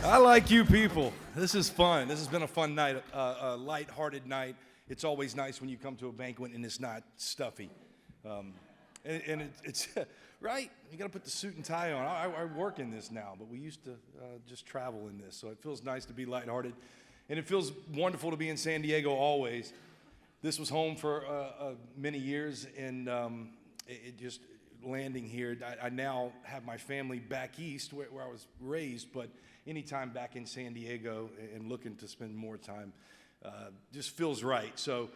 I like you people. This is fun. This has been a fun night, a light-hearted night. It's always nice when you come to a banquet and it's not stuffy. It's right. You got to put the suit and tie on. I work in this now, but we used to just travel in this, so it feels nice to be lighthearted, and it feels wonderful to be in San Diego always. This was home for many years, and it just landing here. I now have my family back east where I was raised, but anytime back in San Diego and looking to spend more time just feels right. So,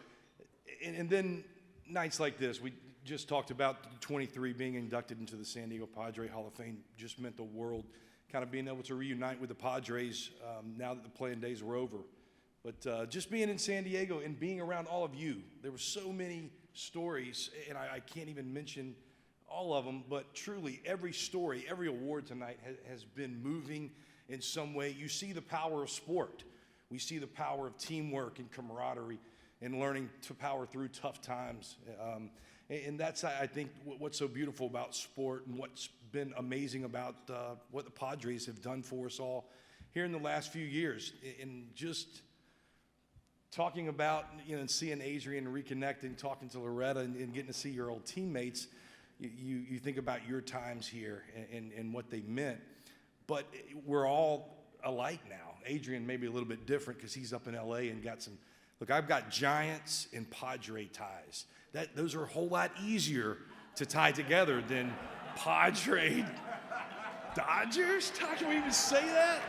and then nights like this, we just talked about 23 being inducted into the San Diego Padre Hall of Fame just meant the world, kind of being able to reunite with the Padres now that the playing days were over. But just being in San Diego and being around all of you, there were so many stories, and I can't even mention all of them, but truly every story, every award tonight has been moving in some way. You see the power of sport. We see the power of teamwork and camaraderie and learning to power through tough times. And that's, I think, what's so beautiful about sport and what's been amazing about what the Padres have done for us all here in the last few years. And just talking about, and seeing Adrian reconnecting, talking to Loretta and getting to see your old teammates, you think about your times here and what they meant. But we're all alike now. Adrian may be a little bit different because he's up in L.A. and got some. Look, I've got Giants and Padre ties. Those are a whole lot easier to tie together than Padre Dodgers. How can we even say that?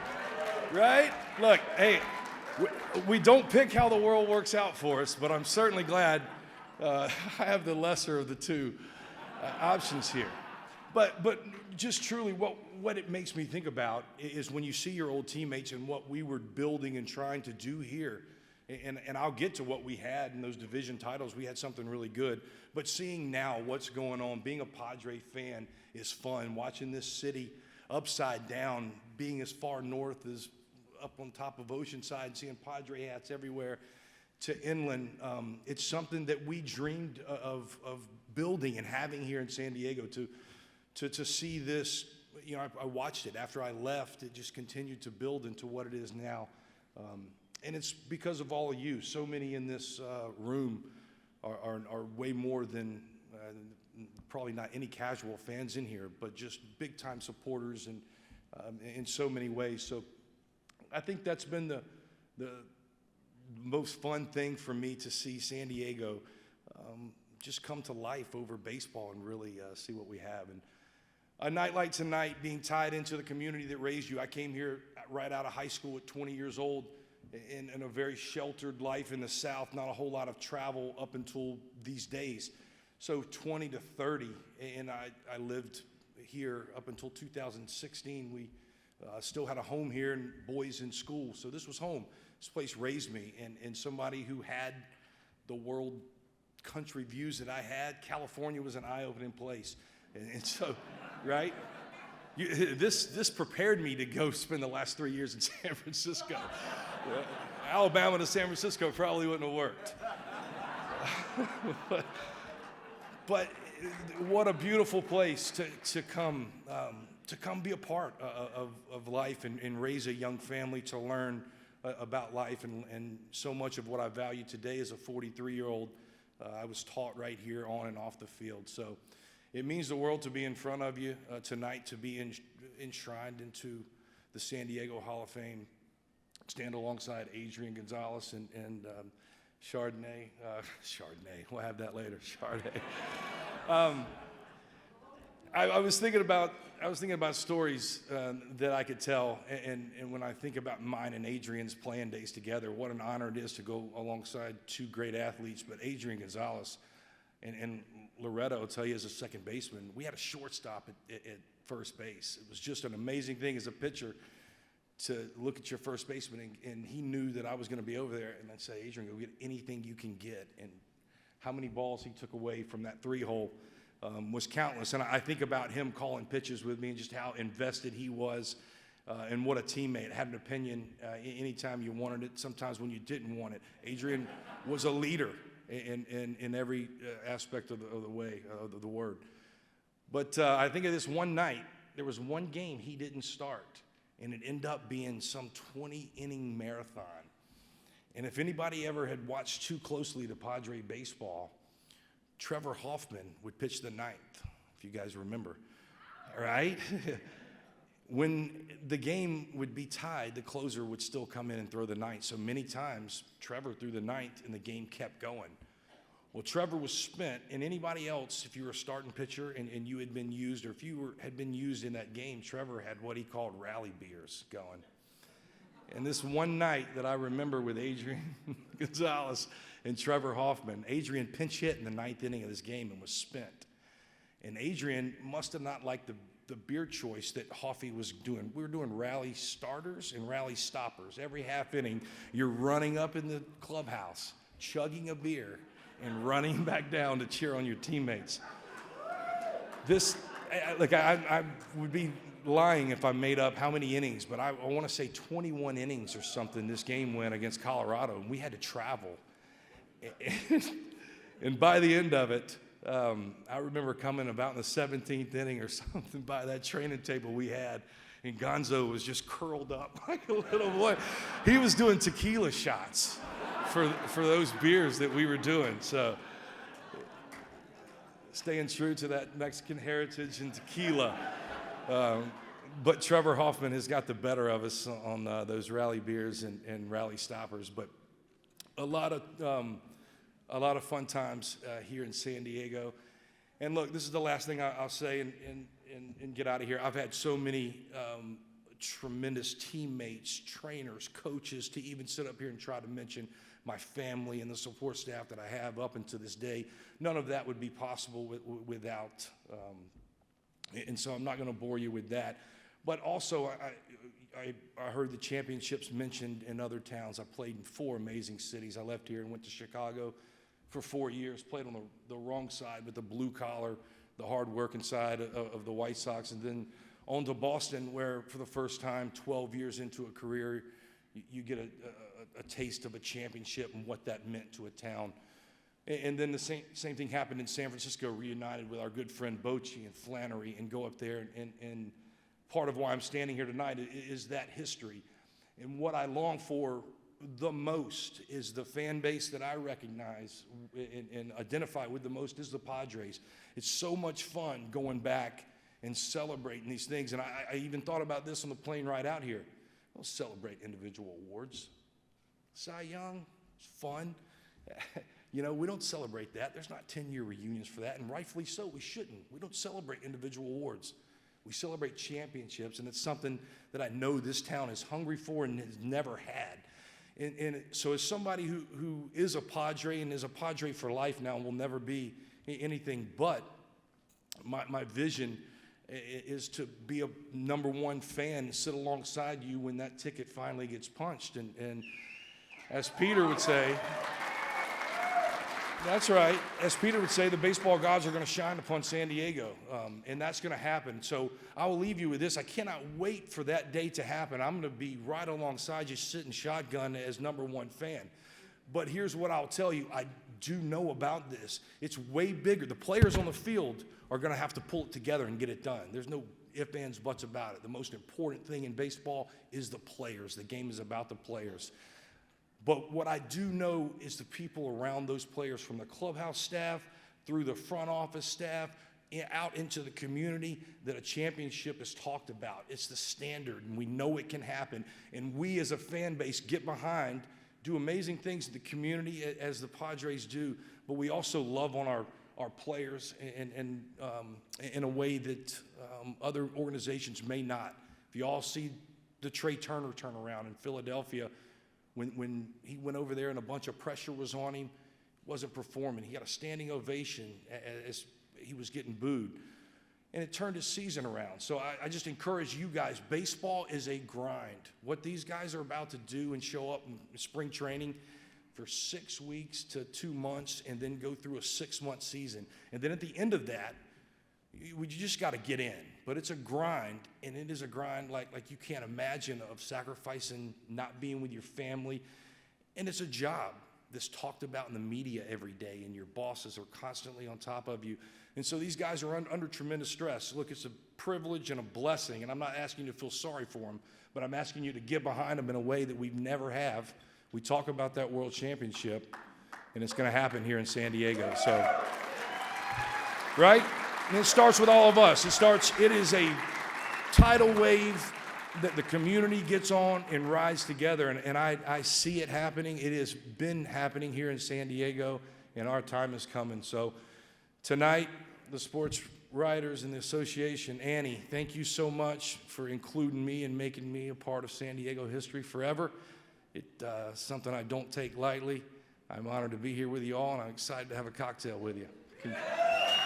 Right? Look, hey, we don't pick how the world works out for us, but I'm certainly glad I have the lesser of the two options here. But just truly what it makes me think about is when you see your old teammates and what we were building and trying to do here, and I'll get to what we had in those division titles. We had something really good. But seeing now what's going on, being a Padre fan is fun. Watching this city upside down, being as far north as up on top of Oceanside, seeing Padre hats everywhere to inland, it's something that we dreamed of building and having here in San Diego. To see this, I watched it after I left. It just continued to build into what it is now. And it's because of all of you. So many in this room are way more than probably not any casual fans in here, but just big-time supporters and in so many ways. So I think that's been the most fun thing for me, to see San Diego just come to life over baseball and really see what we have. And a night like tonight, being tied into the community that raised you. I came here right out of high school at 20 years old in a very sheltered life in the South, not a whole lot of travel up until these days. So 20 to 30, and I lived here up until 2016. We still had a home here and boys in school, so this was home. This place raised me, and somebody who had the world country views that I had, California was an eye-opening place. And so, right? This prepared me to go spend the last 3 years in San Francisco. Alabama to San Francisco probably wouldn't have worked. but what a beautiful place to come be a part of life and raise a young family, to learn about life. And so much of what I value today as a 43-year-old, I was taught right here on and off the field. So it means the world to be in front of you tonight, to be enshrined into the San Diego Hall of Fame, stand alongside Adrian Gonzalez and Chardonnay. We'll have that later. Chardonnay. I was thinking about stories that I could tell, and when I think about mine and Adrian's playing days together, what an honor it is to go alongside two great athletes. But Adrian Gonzalez and Loretta will tell you, as a second baseman, we had a shortstop at first base. It was just an amazing thing as a pitcher to look at your first baseman, and he knew that I was going to be over there, and I'd say, Adrian, go get anything you can get. And how many balls he took away from that three-hole was countless. And I think about him calling pitches with me and just how invested he was, and what a teammate. Had an opinion anytime you wanted it, sometimes when you didn't want it. Adrian was a leader in every aspect of the word. But I think of this one night, there was one game he didn't start. and it ended up being some 20-inning marathon. And if anybody ever had watched too closely to Padre baseball, Trevor Hoffman would pitch the ninth, if you guys remember, right? When the game would be tied, the closer would still come in and throw the ninth. So many times, Trevor threw the ninth and the game kept going. Well, Trevor was spent, and anybody else, if you were a starting pitcher and you had been used, or if you had been used in that game, Trevor had what he called rally beers going. And this one night that I remember with Adrian Gonzalez and Trevor Hoffman, Adrian pinch hit in the ninth inning of this game and was spent. And Adrian must have not liked the beer choice that Hoffy was doing. We were doing rally starters and rally stoppers. Every half inning, you're running up in the clubhouse, chugging a beer, and running back down to cheer on your teammates. I would be lying if I made up how many innings, but I want to say 21 innings or something this game went against Colorado, and we had to travel. And by the end of it, I remember coming about in the 17th inning or something by that training table we had, and Gonzo was just curled up like a little boy. He was doing tequila shots for those beers that we were doing. So staying true to that Mexican heritage and tequila. But Trevor Hoffman has got the better of us on those rally beers and rally stoppers. But a lot of fun times here in San Diego. And look, this is the last thing I'll say and get out of here. I've had so many tremendous teammates, trainers, coaches, to even sit up here and try to mention my family and the support staff that I have up until this day. None of that would be possible without, and so I'm not going to bore you with that. But also, I heard the championships mentioned in other towns. I played in 4 amazing cities. I left here and went to Chicago for 4 years, played on the wrong side with the blue collar, the hard-working side of the White Sox, and then on to Boston, where for the first time, 12 years into a career, you get a taste of a championship and what that meant to a town. And then the same thing happened in San Francisco, reunited with our good friend Bochy and Flannery, and go up there. And part of why I'm standing here tonight is that history. And what I long for the most is the fan base that I recognize and identify with the most is the Padres. It's so much fun going back and celebrating these things. And I even thought about this on the plane ride out here. Don't celebrate individual awards. Cy Young, it's fun. You know, we don't celebrate that. There's not 10-year reunions for that, and rightfully so, we shouldn't. We don't celebrate individual awards. We celebrate championships, and it's something that I know this town is hungry for and has never had. And so as somebody who is a Padre and is a Padre for life now and will never be anything but, my vision is to be a number one fan and sit alongside you when that ticket finally gets punched. And as Peter would say, that's right. As Peter would say, the baseball gods are going to shine upon San Diego, and that's going to happen. So I will leave you with this. I cannot wait for that day to happen. I'm going to be right alongside you, sitting shotgun as number one fan. But here's what I'll tell you. I do know about this. It's way bigger. The players on the field are going to have to pull it together and get it done. There's no ifs, ands, buts about it. The most important thing in baseball is the players. The game is about the players. But what I do know is the people around those players, from the clubhouse staff through the front office staff, out into the community, that a championship is talked about. It's the standard, and we know it can happen. And we as a fan base get behind, do amazing things in the community as the Padres do, but we also love on our players and in a way that other organizations may not. If you all see the Trey Turner turnaround in Philadelphia, when he went over there and a bunch of pressure was on him, wasn't performing. He got a standing ovation as he was getting booed. And it turned his season around. So I just encourage you guys, baseball is a grind. What these guys are about to do and show up in spring training for 6 weeks to 2 months and then go through a 6-month season. And then at the end of that, you just got to get in. But it's a grind, and it is a grind like you can't imagine, of sacrificing not being with your family. And it's a job that's talked about in the media every day, and your bosses are constantly on top of you. And so these guys are under tremendous stress. Look, it's a privilege and a blessing, and I'm not asking you to feel sorry for them, but I'm asking you to get behind them in a way that we never have. We talk about that world championship, and it's going to happen here in San Diego. So, right? And it starts with all of us. It is a tidal wave that the community gets on and rides together, and I see it happening. It has been happening here in San Diego, and our time is coming. So tonight, the sports writers and the association, Annie, thank you so much for including me and making me a part of San Diego history forever. It's something I don't take lightly. I'm honored to be here with you all, and I'm excited to have a cocktail with you.